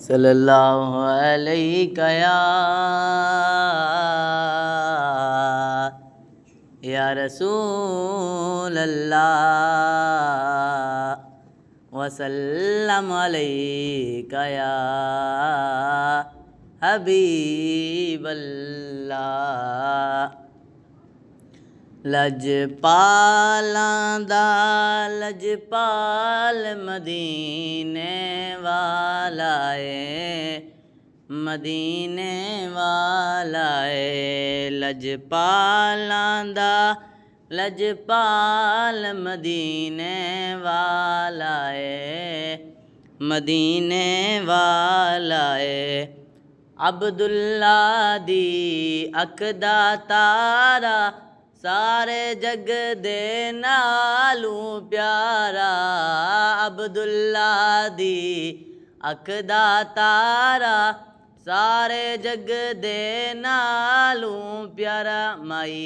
सल्लल्लाहु अलैका या रसूल अल्लाह वसल्लम अलैका या हबीब अल्लाह। लजपालां दा लजपाल मदीने वाला ए, मदीने वाला ए। लजपालां दा लजपाल मदीने वाला ए, मदीने वाला ए। अब्दुल्ला दी अख दा तारा सारे जग दे नालों प्यारा। अब्दुल्ला दी अख दा तारा सारे जग दे नालों प्यारा। माई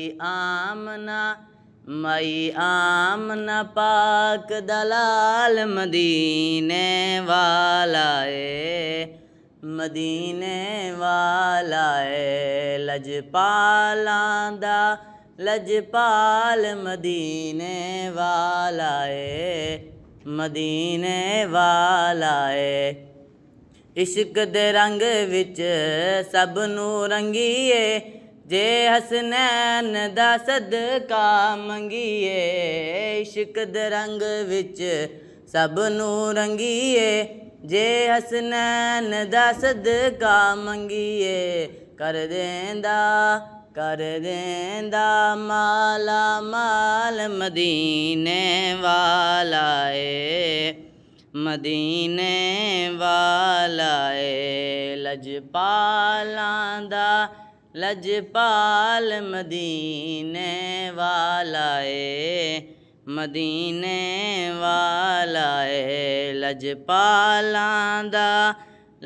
आमना पाक दलाल मदीने वाला ए, मदीने वाला ए। लजपालां दा लजपाल मदीने वाला ए, मदीने वाला ए। इश्क दे रंग विच सब नूं रंगीए, जे हसनैन दा सदका मंगीए। इश्क दे रंग विच सब नूं रंगीए, जे हसनैन दा सदका मंगीए। कर देंदा माला माल मदीने वाला ए, मदीने वाला ए। लजपालां दा लजपाल मदीने वाला ए, मदीने वाला ए। लजपालां दा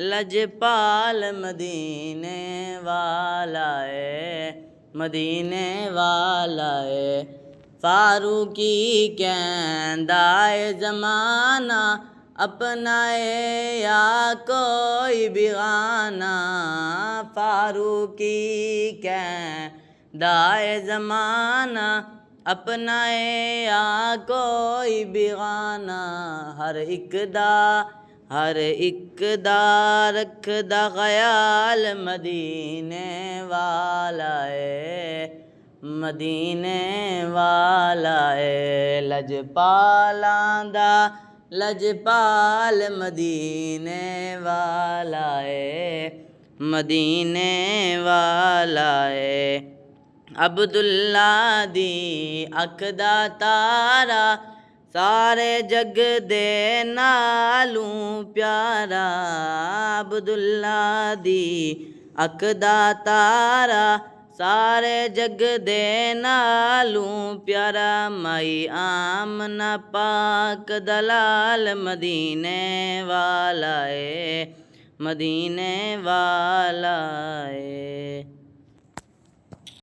लजपाल मदीने वाला ए, मदीने वाला ए। फारूकी कहंदा ए ज़माना, अपनाए या कोई बेगाना। फारूकी कहंदा ए ज़माना, अपनाए या कोई बेगाना। हर एक दा रखदा ख्याल मदीने वाला ए, मदीने वाला ए। लजपालां दा लजपाल मदीने वाला ए, मदीने वाला ए। अब्दुल्ला दी अख दा तारा सारे जग दे नालों प्यारा। अब्दुल्ला दी अख दा तारा सारे जग दे नालों प्यारा। माई आमना पाक दलाल मदीने वाला ए, मदीने वाला ए।